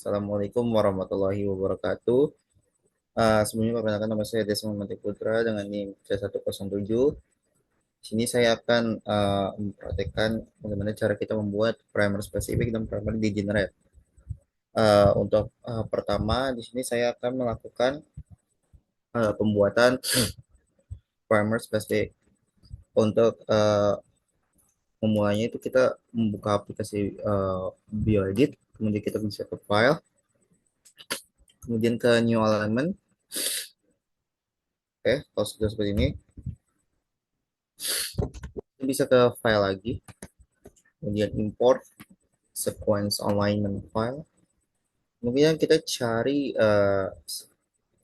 Assalamualaikum warahmatullahi wabarakatuh. Sebelumnya perkenalkan nama saya Desmond Mantik Putra dengan NIM C107. Di sini saya akan mempraktekkan bagaimana cara kita membuat primer spesifik dan primer degenerate. Untuk pertama, di sini saya akan melakukan pembuatan primer spesifik. Untuk memulainya itu kita membuka aplikasi BioEdit, kemudian kita bisa ke file, kemudian ke new alignment. Oke, kalau sudah seperti ini, bisa ke file lagi, kemudian import sequence alignment file. Kemudian kita cari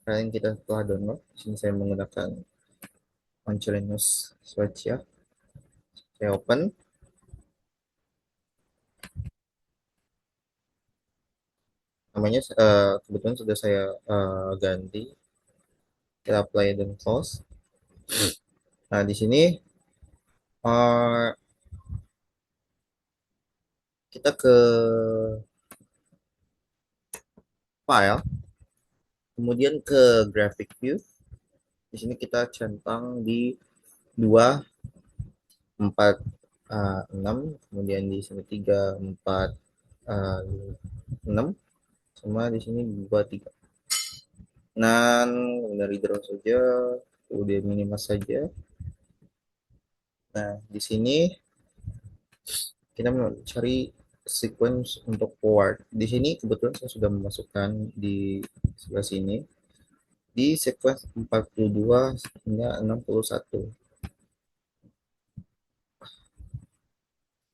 file yang kita telah download. Di sini saya menggunakan Oncolinus Switch ya. Saya open. Namanya kebetulan sudah saya ganti. Kita apply dan close. Nah, di sini uh, kita ke file, kemudian ke graphic view. Di sini kita centang di 2, 4, 6, kemudian di sini 3, 4, 6, sama di sini 2, 3. Dan dari draw saja, kemudian minimas saja. Nah, di sini kita mencari sequence untuk forward. Di sini kebetulan saya sudah memasukkan di sebelah sini di sequence 42 hingga 61.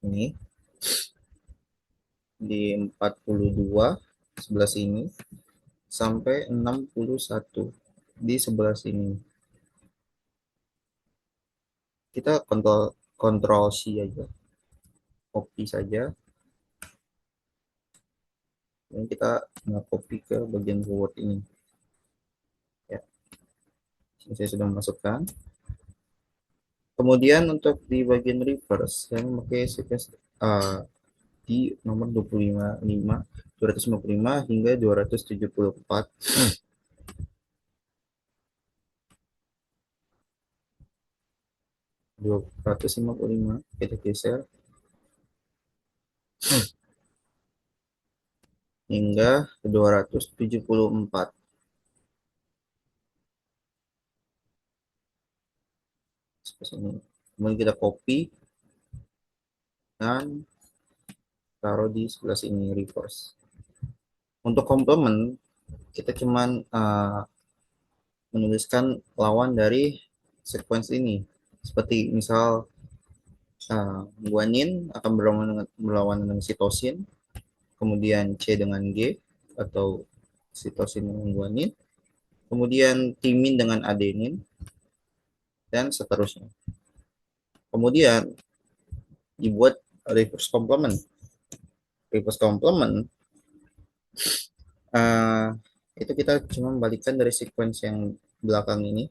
Ini di 42 sebelah sini sampai 61 di sebelah sini. Kita kontrol C aja, copy saja. Dan kita copy ke bagian forward ini. Ya, saya sudah masukkan. Kemudian untuk di bagian reverse, saya memakai sequence di nomor 255 hingga 274. 255 kita geser hingga 274 seperti ini. Kemudian kita copy dan taruh di sebelah sini reverse. Untuk complement kita cuman menuliskan lawan dari sequence ini, seperti misal guanin akan berlawan dengan sitosin, kemudian C dengan G atau sitosin dengan guanin, kemudian timin dengan adenin, dan seterusnya. Kemudian dibuat reverse complement. Reverse complement uh, itu kita cuma membalikkan dari sequence yang belakang ini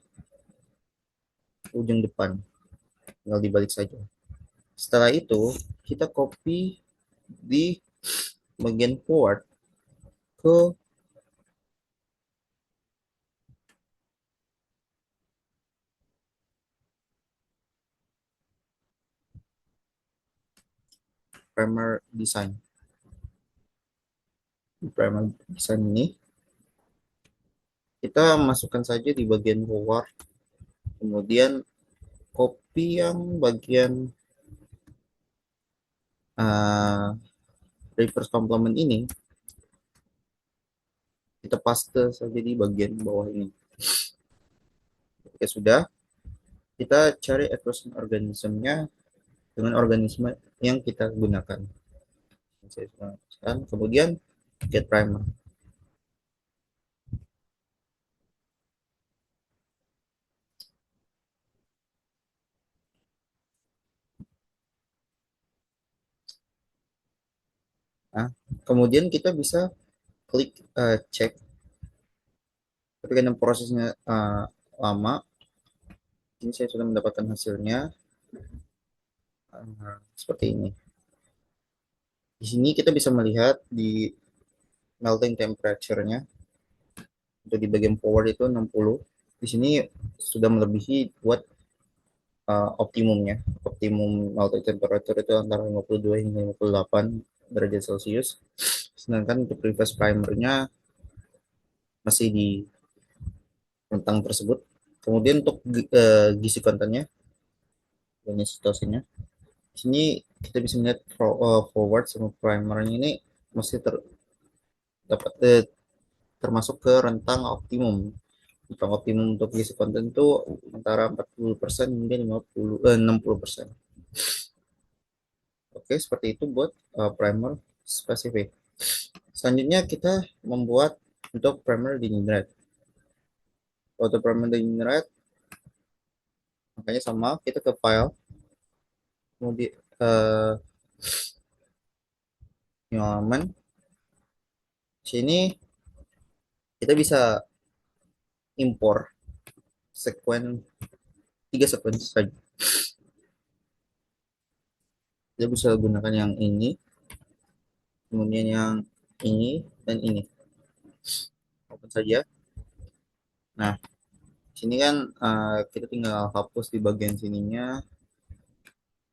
ke ujung depan, tinggal dibalik saja. Setelah itu kita copy di bagian forward ke primer design. Di primer design ini kita masukkan saja di bagian forward, kemudian copy yang bagian uh, reverse complement ini, kita paste saja di bagian bawah ini. Oke, sudah, kita cari equation organismnya dengan organisme yang kita gunakan. Kemudian get primer. Nah, kemudian kita bisa klik cek, tapi karena prosesnya lama, ini saya sudah mendapatkan hasilnya seperti ini. Di sini kita bisa melihat di melting temperature-nya untuk di bagian forward itu 60. Di sini sudah melebihi buat optimumnya. Optimum melting temperature itu antara 52 hingga 58 derajat Celcius. Sedangkan untuk reverse primernya masih di rentang tersebut. Kemudian untuk gizi kontennya, dan sitosinnya, di sini kita bisa melihat forward sama primernya ini masih dapat termasuk ke rentang optimum. Rentang optimum untuk gizi konten itu antara 40% hingga 60 60% 60%. Oke, seperti itu buat primer spesifik. Selanjutnya kita membuat untuk primer dingin red. Untuk primer dingin red, makanya sama kita ke file, kemudian nyaman. Sini kita bisa impor sekuen 3 sekuen saja. Kita bisa gunakan yang ini, kemudian yang ini dan ini. Open saja. Nah, sini kan kita tinggal hapus di bagian sininya,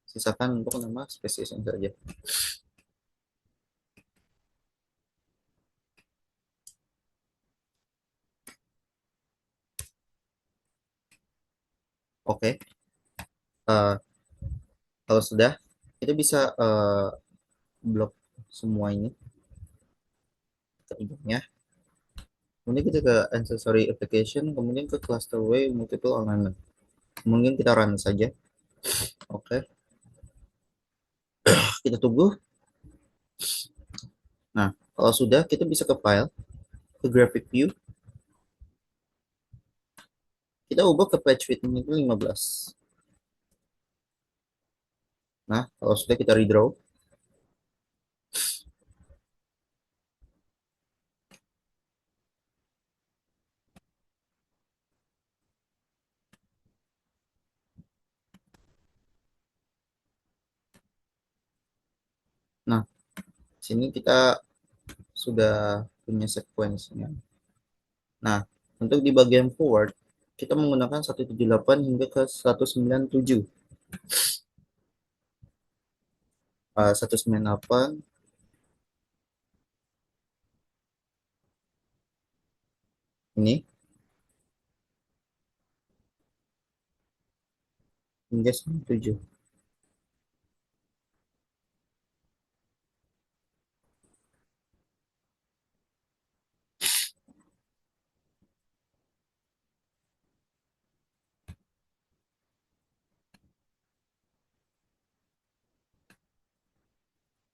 sisakan untuk nama spesies saja. Oke, uh, kalau sudah, kita bisa blok semua ini ketiganya. Kemudian kita ke accessory application, kemudian ke clusterway multiple alignment. Kemudian kita run saja. Oke, kita tunggu. Nah, kalau sudah, kita bisa ke file, ke graphic view, kita ubah ke page width itu 15. Nah, kalau sudah kita redraw. Nah, sini kita sudah punya sequence-nya. Nah, untuk di bagian forward, kita menggunakan 178 hingga ke 197. 198 ini hingga 97.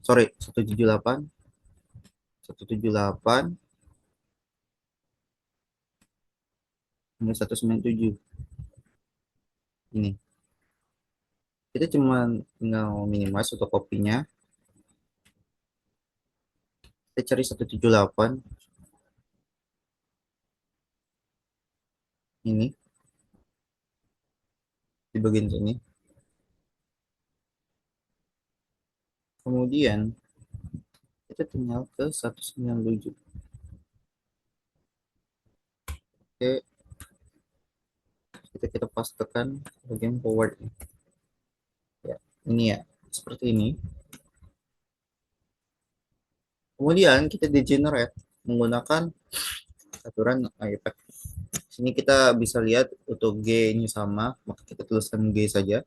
Sorry, 178, 178 hingga 197. Ini. Kita cuma tinggal minimize untuk kopinya. Kita cari 178 ini di bagian sini. Kemudian kita tinggal ke 197. Oke, kita pastikan bagian forward ya. Ini ya, seperti ini. Kemudian kita degenerate menggunakan aturan IPAC. Sini kita bisa lihat untuk G ini sama, maka kita tuliskan G saja.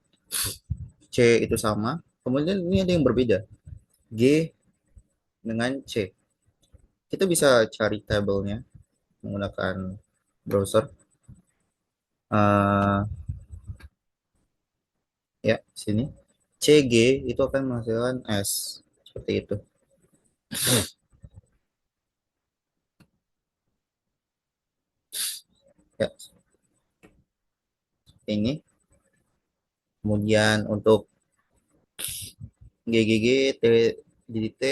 C itu sama. Kemudian ini ada yang berbeda. G dengan C. Kita bisa cari tabelnya menggunakan browser. Uh, ya, sini. CG itu akan menghasilkan S. Seperti itu. Ya, ini. Kemudian untuk GGG, DDT,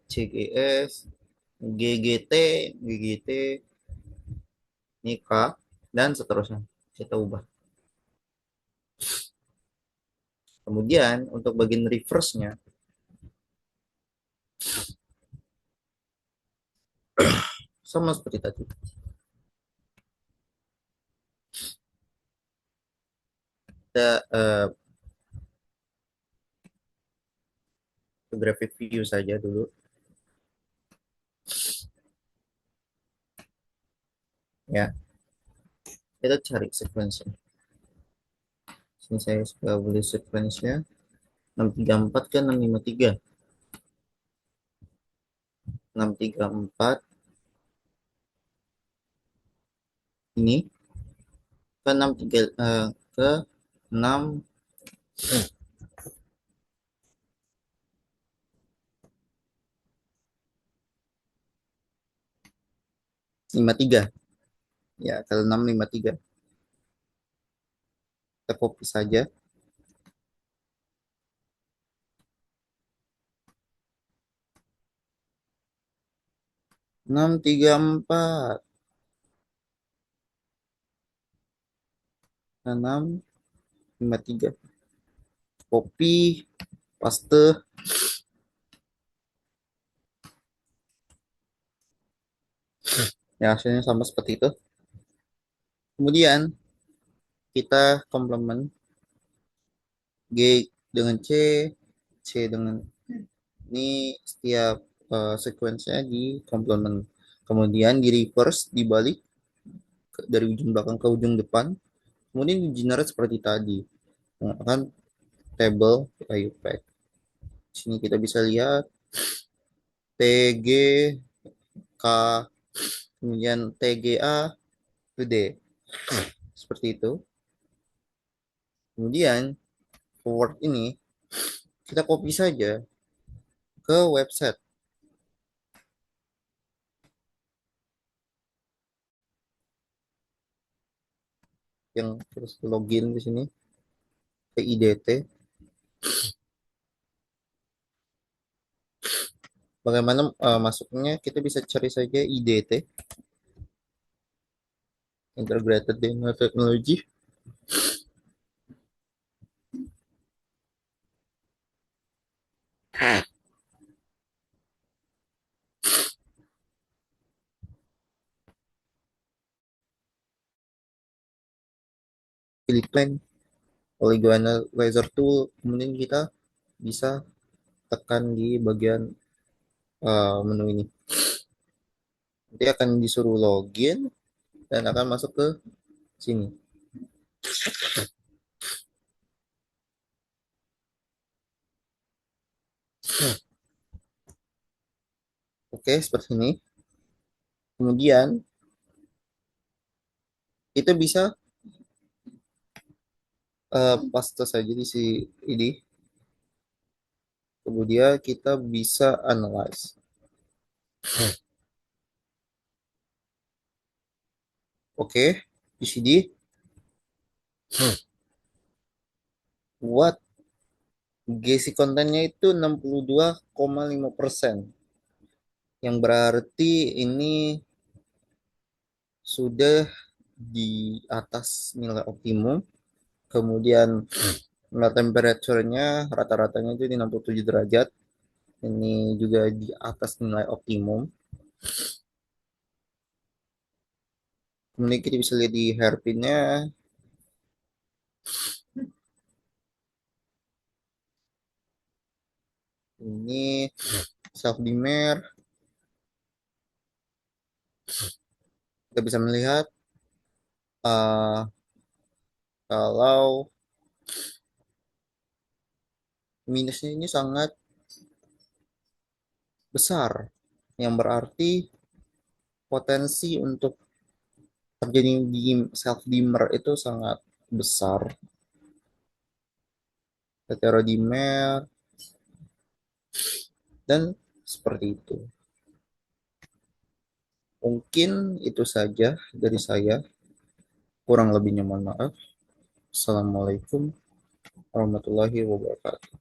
CGS, GGT, GGT, ini K, dan seterusnya. Kita ubah. Kemudian untuk bagian reverse-nya, Sama seperti tadi. Kita ke graphic view saja dulu. Ya, kita cari sequence. Sini saya suka beli sequence-nya 634 ke 653. 634 ini ke 63 ke 653. Ya, kalau 653 kita copy saja. 634 ke 653. Copy, paste. Ya, hasilnya sama seperti itu. Kemudian kita komplement G dengan C, C dengan ini setiap sequence-nya di komplement. Kemudian di reverse, dibalik dari ujung belakang ke ujung depan. Kemudian di generate seperti tadi. Menggunakan table IUPAC. Di sini kita bisa lihat T G K, kemudian TGA, D. Seperti itu. Kemudian forward ini kita copy saja ke website yang terus login di sini ke IDT. Bagaimana masuknya? Kita bisa cari saja IDT, Integrated Data Technology. Pilih plan, Polygon Analyzer Tool. Kemudian kita bisa tekan di bagian menu ini. Nanti akan disuruh login dan akan masuk ke sini. Oke, seperti ini. Kemudian kita bisa paste saja di sini ini. Kemudian kita bisa analyze. Oke, di sini buat GC kontennya itu 62,5%. Yang berarti ini sudah di atas nilai optimum. Kemudian temperaturnya rata-ratanya itu di 67 derajat. Ini juga di atas nilai optimum. Kemudian kita bisa lihat di hairpinnya. Ini self dimmer. Kita bisa melihat uh, kalau minusnya ini sangat besar, yang berarti potensi untuk terjadi di self dimmer itu sangat besar. Heterodimer dan seperti itu. Mungkin itu saja dari saya. Kurang lebihnya mohon maaf. Assalamualaikum warahmatullahi wabarakatuh.